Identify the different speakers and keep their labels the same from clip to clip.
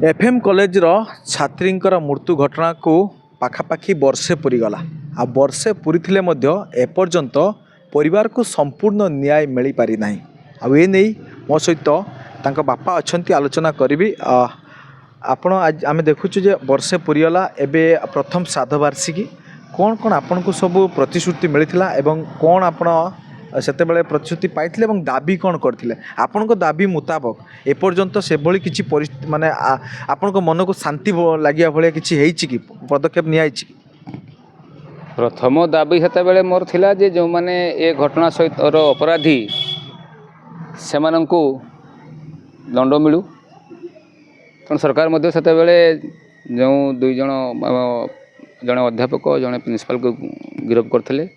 Speaker 1: FM college रो छात्रींकर मृत्यु घटना को पाखापाखी वर्षे पूरीगला आ वर्षे पूरी एपर्यंत परिवार को संपूर्ण न्याय मिल पारि ना आ मो सहित तांको बापा अच्छा आलोचना करी आपण आज आम देखुचु जे वर्षे पूरीगला एबे प्रथम श्राद्ध वार्षिकी कौन कौन आपन को सब प्रतिश्रुति मिलता एवं कौन आपण सेते बेले प्रतिश्रुति पाइथिले एवं दाबी कौन करथिले आपन को दाबी मुताबक एपर्यंत से भली किछि माने आपन को मन को शांति लागिया भलिया किछि हेइछि कि पदक्षेप नियाइछि कि
Speaker 2: प्रथम दाबी हेते बेले मोर थिला जे जो माने ए घटना सहित अपराधी सेमानंकु दंड मिलू कारण सरकार मध्य सेते बेले जो दुई जण जने अध्यापक जने प्रिंसिपल को गिरफ्त करथिले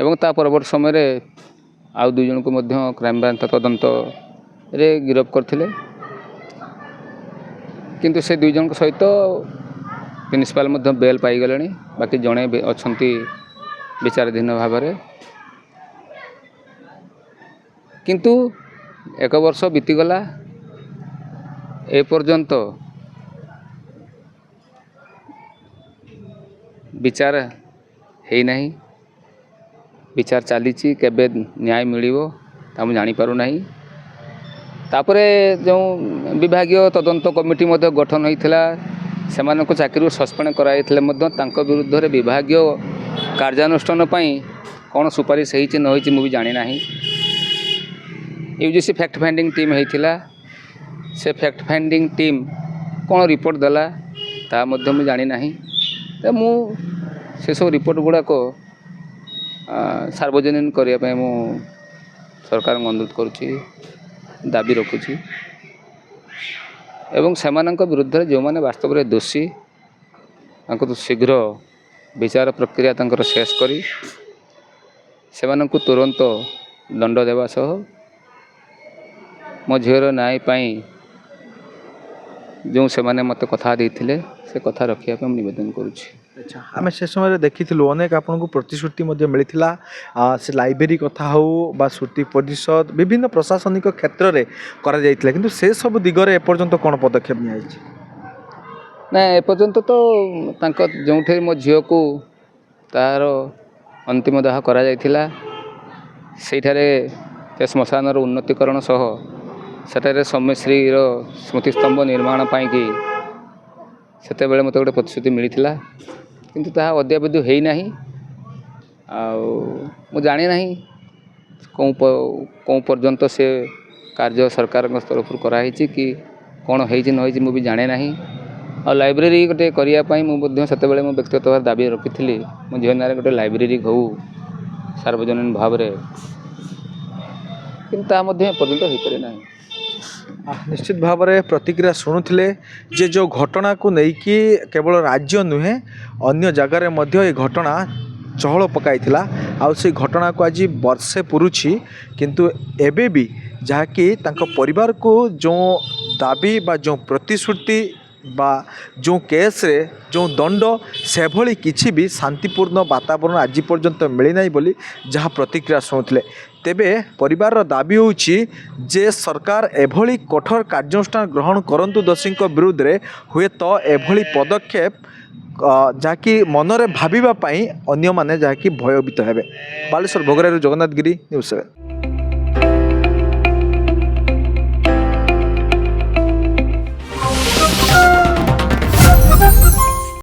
Speaker 2: एवं ता परवर्त समय रे आउ दुई जन को मध्य क्राइम ब्रांच तदंत रे गिरफ्त करथिले किंतु से दुई जन को सहित प्रिंसिपल मध्य बेल पाई गलेनी बाकी जने अछंती विचाराधीन भाव में किंतु एक वर्ष बीतीगला ए पर्यंत विचार है नहीं विचार चली केबे न्याय मिलिबो तामु जानि पारु नाही तापरे जो विभागीय तदंत कमिटी मध्य गठन होइथिला सेमानको चाकरी सस्पेंड कराइथिले मध्य तांको विरुद्ध रे विभागीय कार्यानुष्ठान पई कोन सुपारिश हेइछि न होइछि मु भी जानि नाही यूजीसी फैक्ट फाइंडिंग टीम होइथिला से फैक्ट फाइंडिंग टीम कोन रिपोर्ट देला ता मध्य मु जानि नाही त मु से सब रिपोर्ट गुडा को सार्वजनिक करने मु सरकार अनुरोध करुच्ची दाबी रखुची एवं सेमानंक विरुद्ध जो माने वास्तव में दोषी तो शीघ्र विचार प्रक्रिया तंकर शेष करी सेमानंकु तुरंत दंड देवा सह मो झीर न्याय पाई जो से माने मते कथा देथिले से कथा रखिया पे निवेदन करुछि।
Speaker 1: अच्छा आम से समय देखी अनेक आपन को प्रतिश्रुति मिलता से लाइब्रेरी कथा हो बा श्रुति परिषद विभिन्न प्रशासनिक क्षेत्र में करा जाइथिला किंतु से सब दिगरे एपर्यंत कौन पदक्षेप नियाइछि
Speaker 2: ना एपर्यंत तो तांको जोठे मो झील को तार अंतिम दाह करा जाइथिला सेठारे श्मशान उन्नतीकरण सह सेठारे सौम्यश्री स्मृति स्तंभ निर्माण पाई कि सेते बेले मते गोटे प्रतिश्रुति मिलता किंतु ताहा अद्यावधि है ना मु जाने ना कौन पर्यंत से कार्य सरकार तरफ कराई कि कौन है न मु भी जाने ना और लाइब्रेरी गोटे करने मुझे मो व्यक्तिगत भाव दाबी रखी मो झील ना गोटे लाइब्रेरी हो सार्वजनिक भाव में किंतु पर्यंत हो पारे ना
Speaker 1: निश्चित भाव में प्रतिक्रिया शुणुले जे जो घटना को लेकिन केवल राज्य नुहे अन्य जगार ये घटना चहल पकाई आउ से घटना को आज वर्षे पुरुछि किंतु एबे भी जहाँकि परिवार को जो दाबी बा जो प्रतिश्रुति बा जो केस रे जो दंड से भली किछि भी शांतिपूर्ण वातावरण आज पर्यंत मिलना बोली जहाँ प्रतिक्रिया शुणुले तेबे परिवार दाबी होछि जे सरकार एभली कठोर कार्यानुष्ठान ग्रहण करंतु दोषी विरुद्ध रे हुए तो एभली पदक्षेप जहाँकि मनरे भाविबा पई अन्य माने जहाँकि भयभीत हेबे। बालेश्वर भोगरारू जगन्नाथ गिरी न्यूज़ 7।